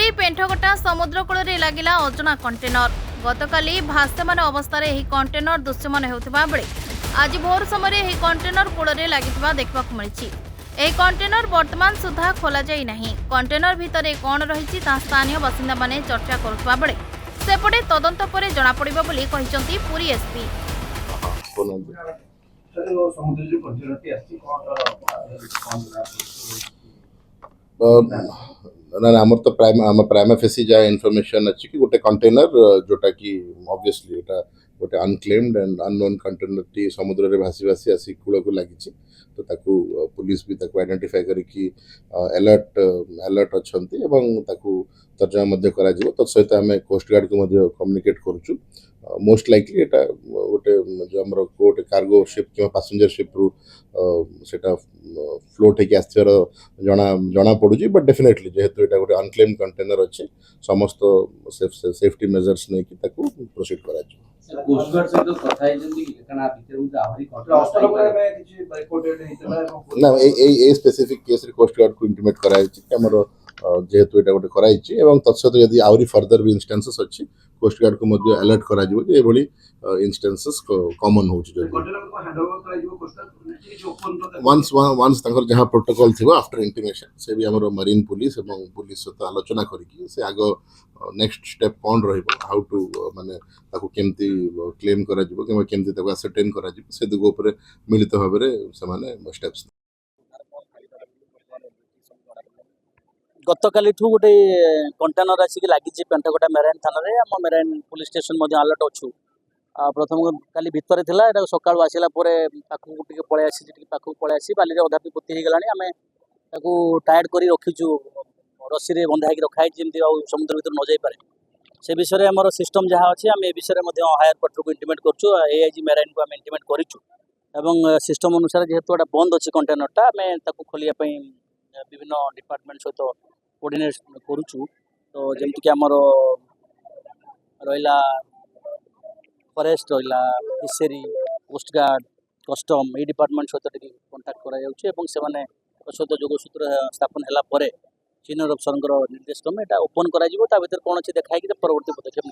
Puri पेंठगटा समुद्रकूल लगिला Ajna container. गतकाली भास्यमान अवस्था यह container दृश्यमान होता बेले आज भोर समय यह कंटेनर कूल लगी देखा मिली। यह कंटेनर वर्तमान सुधा खोल जाई। कंटेनर भितर कौन रही स्थानीय बासिंदा माने चर्चा करुवा बेले सेपटे तदंत पर जना पड़िबो बोली कहिसंती पुरी एसपी। ना आमर तो प्राइमा फेसी जा इनफॉरमेशन अच्छी कि गोटे कंटेनर जोटा कि ऑब्वियसली एटा गोटे unclaimed and unknown container T समुद्र रे भासी भासी आसी कूल को लगी। तो ताकू पुलिस भी ताकू आइडेंटिफाई करिकी अलर्ट अच्छंती एवं ताकू तर्जमा मध्य करा जिवो। तो सहित आमे कोस्ट गार्ड को मध्य कम्युनिकेट करूछु। मोस्ट लाइकली एटा गोटे जो हमर गोटे कार्गो शिप कि पैसेंजर शिप रु सेटा फ्लोट होकर आसर जना पड़ुची। बट डेफिनेटली जेहेतु एटा गोटे अनक्लेम्ड कंटेनर अच्छे समस्त सेफ्टी मेजर्स नहीं कि ताकू प्रोसीड करा जिवो। कोस्ट गार्ड से तो कथा है जंती कि कना भीतर मुझे आहुरी ऑस्ट्रेलिया में किछि रिपोर्टेड हेतला ना ए स्पेसिफिक केस रे कोस्ट गार्ड को इंटिमेट कराई छि कि हमर जेहेतु एटा गोटे कराई छि एवं तत्सत यदि आहुरी फर्दर भी इंस्टेंसेस अच्छी कोस्ट गार्ड को मध्य अलर्ट करा जिवो जे एभली इंस्टेंसेस कॉमन हो छि। वंस तंकर जहां प्रोटोकॉल थिबो आफ्टर इंटिमेशन से भी हमर मरीन पुलिस एवं पुलिस सहित आलोचना करिकी से आगो नेक्स्ट स्टेप कोन रहइबो हाउ टू माने ताको केमती क्लेम करा जिवो कि केमती ताको असर्टेन करा जिवो से दुगो ऊपर मिलित भाबरे से माने स्टेप्स। गतकाली गोटे कंटेनर आसिक लगी पेंठगटा मेराइन थाना आम मेराइन पुलिस स्टेशन अलर्ट अच्छु। प्रथम काली भितर था यहाँ सका आसला पाखक पलि आसी पाखक पलि आसी बाली अधा पोती हो गला आम टायर्ड कर रखीचु रसी में बंधा रखाई जमी समुद्र भर न जापे से विषय में सिस्टम जहाँ अच्छे आम ए विषय में हायर क्वार्टर को इंटिमेट करूँ एआईजी मेराइन को आम इंटिमेट करूँ सिस्टम अनुसार जेहेतु गोटा बंद अच्छी कंटेनरटा आम खोलिया विभिन्न डिपार्टमेंट सहित कोऑर्डिनेट करूँ। तो जमीक आमर रहा फॉरेस्ट रहा फिशरी कोस्ट गार्ड कस्टम ये डिपार्टमेंट सहित कंटाक्ट कराने सहित जोगसूत्र स्थापन है सीनियर अफसर निर्देश क्रमे यहाँ ओपन कर कौन अच्छे देखाई परवर्ती पदक्षेप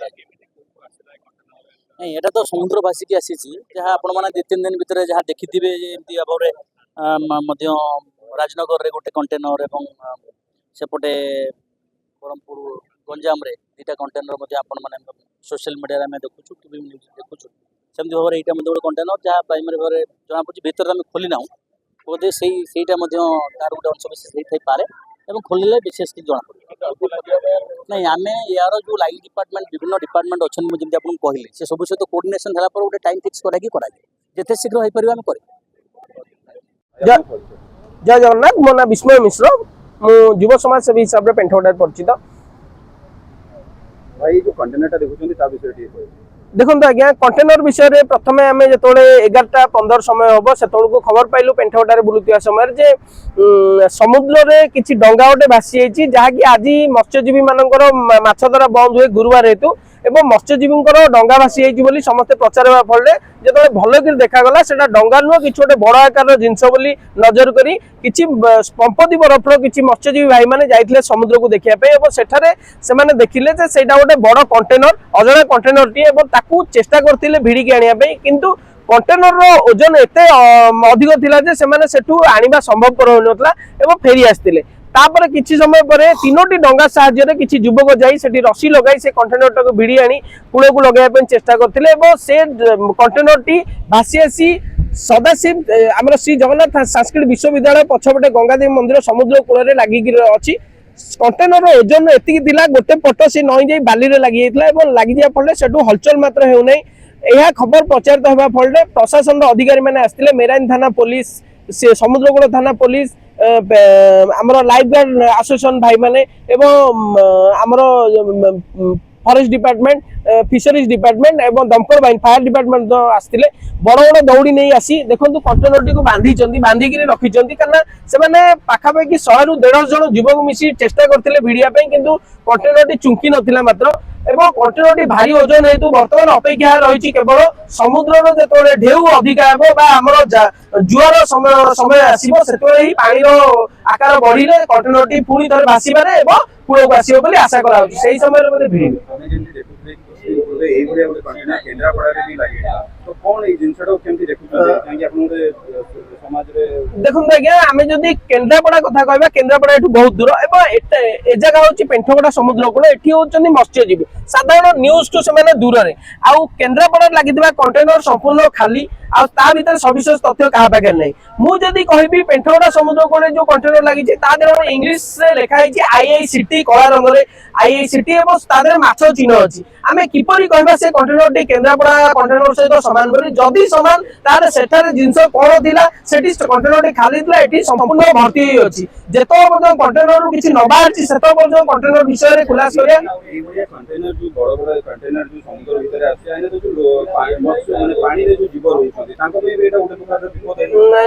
नहीं। यहाँ तो समुद्र भासिकी आसी जहाँ आपण मैंने 2-3 दिन भितर जहाँ देखिथे एमती भाव राजनगर रे गोटे कंटेनर एवं सेपटे ब्रह्मपुर गंजाम रे 2टा कंटेनर आपण मैंने सोशल मीडिया में देखुचु टीवी न्यूज देखुचु सेमती भाव यहाँ गोटे कंटेनर जहाँ प्राइमरी भाव जना पड़ी भीतर आम खोली ना बोधे से तार गोटे अंश विशेष पारे एवं खोलिले विशेष कि जना पड़े नहीं। आम यार जो लाइन डिपार्टमेंट विभिन्न डिपार्टमेंट अच्छे मुझे आपको कहली से सब सहित कोऑर्डिनेशन है गोटे टाइम फिक्स कराई जिते शीघ्र हो पार आम कर। जय जगन्नाथ मो ना विस्मय मिश्र मु युव समाज सेवी हिसाब से पेंठगटा परिचित। भाई जो कंटेनर देखुं ता विषय देखो आज्ञा कंटेनर विषय रे प्रथमे आम जो 11:15 समय हम से खबर पाइलु पेंठगटा बुलुवा समय जे समुद्र रे किछि डंगा गोटे भासी जाइछि जहाँकि आज मत्स्यजीवी मानकर माछ धरा बंद हुए गुरुवार हेतु एवं मत्स्यजीवी डंगा भासी जाइछि बोली समस्ते प्रचार होगा फल जो भल कि देखागला से डंगा नुह कि गोटे बड़ आकार जिनस बोली नजर करी किछि पंपति बरफर किछि मत्स्यजीवी भाई माने जाइथिले समुद्र को देखिया सेठारे से माने देखिले जे सेटा गोटे बड़ कंटेनर अजଣା कंटेनर टी एवं ताकू चेष्टा करथिले भिड़िकी आनिया पे किंतु कंटेनर रो ओजन एते अधिक थिला जे से माने सेठू आनिबा संभवपर होनतला एवं फेरी आस्तिले। तापर किछि समय पर 3टी डंगा साहाय्य किछि युवक जाई सेठी रसी लगाई से कंटेनर टाको भिड़ी आनी कूल को लगाइबा चेष्टा करथिले एवं से कंटेनर टी भासी आसी सदाशिव आमर श्री जगन्नाथ संस्कृत विश्वविद्यालय पछपटे गंगादेवी मंदिर समुद्र कूल लगी अच्छी कंटेनर ओजन एति गोटे पट से नई जाई बाली रे लगी जाइथिला लगी जा फल सेठू हलचल मात्र हेउ नै। यह खबर प्रचारित होगा फल प्रशासन अधिकारी मैंने आसते मेराइन थाना पुलिस समुद्रकूल थाना पुलिस आमर लाइफ गार्ड एसोसिएशन भाई माने एवं आमर फॉरेस्ट डिपार्टमेंट फिशरीज डिपार्टमेंट एवं दमकल बाहिनी फायर डिपार्टमेंट आसते बड़ बड़ दौड़ी नहीं आसी देखो कंटेनर टी बांधिक रखी कारण पाखापाखि 100 ରୁ 150 जन युवक मिसी चेष्टा करते भिड़िया किंतु कंटेनर टी चुंकी नथिला मात्र এবং কଣ୍ଟେନରଟି ଭାରି ଓଜନ ହେତୁ ବର୍ତ୍ତମାନ ଅପେକ୍ଷା ରହିଛି କେବଳ ସମୁଦ୍ରର ଯେତେବେଳେ ଢେଉ ଅଧିକା ହେବ ବା ଆମର ଜୁଆର ସମୟ ଆସିବ ସେତେବେଳେ ହିଁ ପାଣିର ଆକାର ବଢିଲେ କଣ୍ଟେନରଟି ପୁଣି ଥରେ ଭାସିପାରେ ଏବଂ କୂଳକୁ ଆସିବ ବୋଲି ଆଶା କରାଯାଉଛି ସେଇ ସମୟରେ ବୋଧେ ଭିଡ଼ିବ। ଆମେ ଯେମିତି ଦେଖୁଥିଲେ ଏଇଭଳିଆ ଗୋଟେ କଣ୍ଟେନର କେନ୍ଦ୍ରାପଡ଼ାରେ ବି ଲାଗିଲା ତ କଣ ଏଇ ଜିନିଷଟାକୁ କେମିତି ଦେଖୁଛନ୍ତି କାହିଁକି ଆପଣ ଗୋଟେ ସମାଜରେ ଦେଖନ୍ତୁ ଆଜ୍ଞା ଆମେ ଯଦି କେନ୍ଦ୍ରାପଡ଼ା କଥା କହିବା କେନ୍ଦ୍ରାପଡ଼ା ଏଠୁ ବହୁତ ଦୂର ଏବଂ ଏ ଜାଗା ହଉଛି ପେଣ୍ଠଗଡ଼ା ସମୁଦ୍ର କୂଳ ଏଠି ହଉଛନ୍ତି ମତ୍ସ୍ୟଜୀବୀ ସାଧାରଣ ନ୍ୟୁଜଠୁ ସେମାନେ ଦୂରରେ ଆଉ କେନ୍ଦ୍ରାପଡ଼ାରେ ଲାଗିଥିବା କଣ୍ଟେନର ସମ୍ପୂର୍ଣ୍ଣ ଖାଲି ଆଉ ତା ଭିତରେ ସବିଶେଷ ତଥ୍ୟ କାହା ପାଖରେ ନାହିଁ। ମୁଁ ଯଦି କହିବି ପେଣ୍ଠଗଡ଼ା ସମୁଦ୍ର କୂଳରେ ଯୋଉ କଣ୍ଟେନର ଲାଗିଛି ତା ଦେହରେ ଇଂଲିଶରେ ଲେଖା ହେଇଛି IICT କଳା ରଙ୍ଗରେ IICT ଏବଂ ତା ଦେହରେ ମାଛ ଚିହ୍ନ ଅଛି ଆମେ କିପରି କହିବା ସେ କଣ୍ଟେନରଟି କେନ୍ଦ୍ରାପଡ଼ା କଣ୍ଟେନର ସହିତ ସମାନ ବୋଲି ଯଦି ସମାନ ତାହେଲେ ସେଠାରେ ଜିନିଷ କଣ ଥିଲା ସେଠି କଣ୍ଟେନରଟି ଖାଲି ଥିଲା ଏଠି ସମ୍ପୂର୍ଣ୍ଣ ଭର୍ତ୍ତି ହେଇ ଅଛି ଯେତେବେଳେ ପର୍ଯ୍ୟନ୍ତ କଣ୍ଟେନରରୁ କିଛି ନ ବାହାରିଛି ସେତେବେଳେ ପର୍ଯ୍ୟନ୍ତ କଣ୍ଟେନର ବିଷୟରେ ଖୁଲାସ କରିବା ଏଇଭଳିଆ କଣ୍ଟେନର ଯୋଉ ବଡ ବଡ କଣ୍ଟେନର ଯୋଉ ସମୁଦ୍ର ଭିତରେ ଆସୁଛି ଆଇନା ଯୋଉ ମାନେ ପାଣିରେ ଯୋଉ ଜୀବ ରହୁଛନ୍ତି ତାଙ୍କ ପାଇଁ ବି ଏଇଟା ଗୋଟେ ପ୍ରକାର ବିପଦ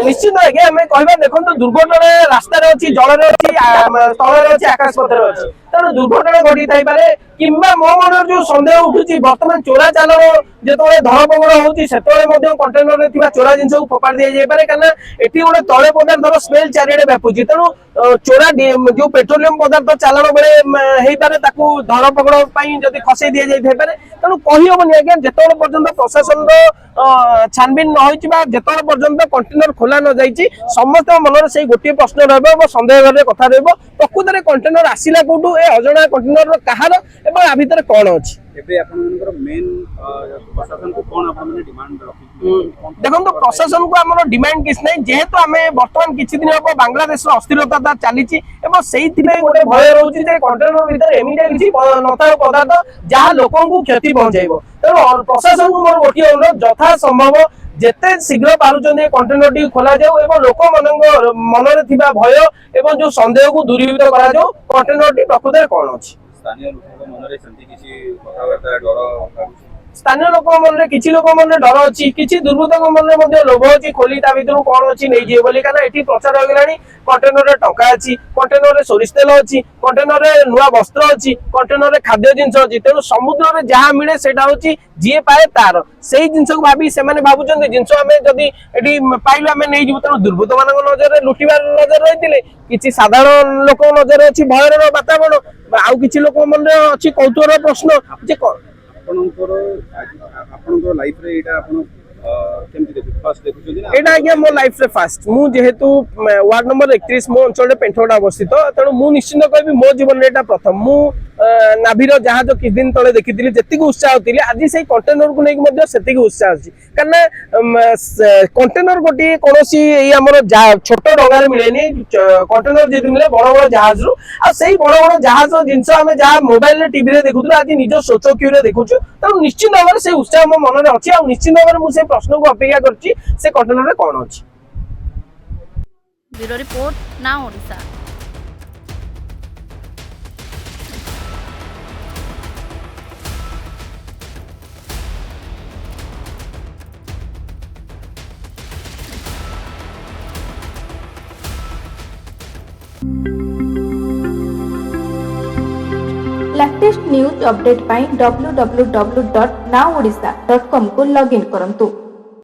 ନିଶ୍ଚିତ ଆଜ୍ଞା ଆମେ କହିବା ଦେଖନ୍ତୁ ଦୁର୍ଘଟଣା ରାସ୍ତାରେ ଅଛି ଜଳରେ ଅଛି ସ୍ଥଳରେ ଅଛି ଆକାଶ ପଥରେ ଅଛି ତେଣୁ ଦୁର୍ଘଟଣା ଘଟି ଥାଇପାରେ କିମ୍ବା ମୋ ମନରେ ଯୋଉ ସନ୍ଦେହ ଉଠୁଛି ବର୍ତ୍ତମାନ ଚୋରା ଚାଲାଣ ଯେତେବେଳେ ଧରପକଡ଼ ହଉଛି ସେତେବେଳେ ମଧ୍ୟ କଣ୍ଟେନରରେ ଥିବା ଚୋରା ଜିନିଷକୁ ଫୋପାଡ଼ି ଦିଆଯାଇପାରେ କାରଣ ଏଠି ଗୋଟେ ତୈଳ ପଦାର୍ଥର ସ୍ମେଲ ଚାରିଆଡେ ବ୍ୟାପୁଛି ତେଣୁ ଚୋରା ଯୋଉ ପେଟ୍ରୋଲିୟମ ପଦାର୍ଥ ଚାଲାଣ ବେଳେ ହେଇପାରେ ତାକୁ ଧରପକଡ଼ ପାଇଁ ଯଦି ଖସେଇ ଦିଆଯାଇଥାଇପାରେ ତେଣୁ କହିହବନି ଆଜ୍ଞା ଯେତେବେଳେ ପର୍ଯ୍ୟନ୍ତ ପ୍ରଶାସନର ଛାନବିନ ନ ହୋଇଛି ବା ଯେତେବେଳେ ପର୍ଯ୍ୟନ୍ତ କଣ୍ଟେନର ଖୋଲା ନ ଯାଇଛି ସମସ୍ତଙ୍କ ମନରେ ସେଇ ଗୋଟିଏ ପ୍ରଶ୍ନ ରହିବ ଏବଂ ସନ୍ଦେହ ଘରରେ କଥା ରହିବ ପ୍ରକୃତରେ କଣ୍ଟେନର ଆସିଲା କୋଉଠୁ ଏ ଅଜଣା କଣ୍ଟେନର କାହାର ଏବଂ ଆ ଭିତରେ କଣ ଅଛି ଏବେ ଆପଣଙ୍କର ମେନ୍ ପ୍ରଶାସନକୁ କଣ ଆପଣମାନେ ଡିମାଣ୍ଡ ରଖିଛନ୍ତି ଦେଖନ୍ତୁ ପ୍ରଶାସନକୁ ଆମର ଡିମାଣ୍ଡ କିଛି ନାହିଁ ଯେହେତୁ ଆମେ ବର୍ତ୍ତମାନ କିଛି ଦିନ ହବ ବାଂଲାଦେଶର ଅସ୍ଥିରତା ଚାଲିଛି ଏବଂ ସେଇଥିପାଇଁ ଗୋଟେ ଭୟ ରହୁଛି ଯେ କଣ୍ଟେନର ଭିତରେ ଏମିତି କିଛି ନଥାଉ ପଦାର୍ଥ ଯାହା ଲୋକଙ୍କୁ କ୍ଷତି ପହଞ୍ଚାଇବ ତେଣୁ ପ୍ରଶାସନକୁ ମୋର ଗୋଟିଏ ଅନୁରୋଧ ଯଥା ସମ୍ଭବ ଯେତେ ଶୀଘ୍ର ପାରୁଛନ୍ତି କଣ୍ଟେନରଟି ଖୋଲାଯାଉ ଏବଂ ଲୋକମାନଙ୍କ ମନରେ ଥିବା ଭୟ ଏବଂ ଯୋଉ ସନ୍ଦେହକୁ ଦୂରୀଭୂତ କରାଯାଉ କଣ୍ଟେନରଟି ପ୍ରକୃତରେ କଣ ଅଛି ସ୍ଥାନୀୟ ଲୋକଙ୍କ ମନରେ ସେମିତି କିଛି କଥାବାର୍ତ୍ତା ଡର ଲାଗୁଛି ସ୍ଥାନୀୟ ଲୋକଙ୍କ ମନରେ କିଛି ଲୋକ ମନରେ ଡର ଅଛି କିଛି ଦୁର୍ବୃତ୍ତଙ୍କ ମନରେ ମଧ୍ୟ ଲୋଭ ଅଛି ଖୋଲି ତା ଭିତରୁ କଣ ଅଛି ନେଇଯିବେ ବୋଲି କାରଣ ଏଠି ପ୍ରଚାର ହୋଇଗଲାଣି କଣ୍ଟେନରରେ ଟଙ୍କା ଅଛି କଣ୍ଟେନରରେ ସୋରିଷ ତେଲ ଅଛି କଣ୍ଟେନରରେ ନୂଆ ବସ୍ତ୍ର ଅଛି କଣ୍ଟେନରରେ ଖାଦ୍ୟ ଜିନିଷ ଅଛି ତେଣୁ ସମୁଦ୍ରରେ ଯାହା ମିଳେ ସେଇଟା ହଉଛି ଯିଏ ପାଏ ତାର ସେଇ ଜିନିଷକୁ ଭାବି ସେମାନେ ଭାବୁଛନ୍ତି ଜିନିଷ ଆମେ ଯଦି ଏଠି ପାଇଲୁ ଆମେ ନେଇଯିବୁ ତେଣୁ ଦୁର୍ବୃତ୍ତ ମାନଙ୍କ ନଜରରେ ଲୁଟିବାର ନଜର ରହିଥିଲେ କିଛି ସାଧାରଣ ଲୋକଙ୍କ ନଜରରେ ଅଛି ଭୟର ବାତାବରଣ ଆଉ କିଛି ଲୋକଙ୍କ ମନରେ ଅଛି କୌତୁହଳ ପ୍ରଶ୍ନ ଯେ ଆପଣଙ୍କର ଲାଇଫରେ ଏଇଟା ଆପଣ କେମିତି ଦେଖୁଛନ୍ତି ନା ଏଇଟା ଆଜ୍ଞା ମୋ ଲାଇଫରେ ଫାଷ୍ଟ ମୁଁ ଯେହେତୁ ୱାର୍ଡ ନମ୍ବର 31 ମୋ ଅଞ୍ଚଳରେ ପେଣ୍ଠଗଡ଼ା ଅବସ୍ଥିତ ତେଣୁ ମୁଁ ନିଶ୍ଚିତ କହିବି ମୋ ଜୀବନରେ ଏଇଟା ପ୍ରଥମ ମୁଁ ନାଭିର ଜାହାଜ କିଛି ଦିନ ତଳେ ଦେଖିଥିଲି ଯେତିକି ଉତ୍ସାହ ଥିଲି ଆଜି ସେଇ କଣ୍ଟେନରକୁ ନେଇକି ମଧ୍ୟ ସେତିକି ଉତ୍ସାହ ଅଛି କାରଣ କଣ୍ଟେନର ଗୋଟିଏ କୌଣସି ଏଇ ଆମର ଛୋଟ ଡଙ୍ଗାରେ ମିଳେନି କଣ୍ଟେନର ଯେହେତୁ ମିଳେ ବଡ ବଡ ଜାହାଜରୁ ଆଉ ସେଇ ବଡ ବଡ ଜାହାଜ ଜିନିଷ ଆମେ ଯାହା ମୋବାଇଲରେ ଟିଭିରେ ଦେଖୁଥିଲୁ ଆଜି ନିଜ ସ୍ୱଚକ୍ଷୁରେ ଦେଖୁଛୁ ତେଣୁ ନିଶ୍ଚିତ ଭାବରେ ସେ ଉତ୍ସାହ ମୋ ମନରେ ଅଛି ଆଉ ନିଶ୍ଚିତ ଭାବରେ ମୁଁ ସେ ପ୍ରଶ୍ନକୁ ଅପେକ୍ଷା କରିଛି ସେ କଣ୍ଟେନରରେ କଣ ଅଛି। ବ୍ୟୁରୋ ରିପୋର୍ଟ ନା ଓଡ଼ିଶା। लेटेस्ट न्यूज अपडेट पाई www.nowodisha.com को लॉगिन करंतु।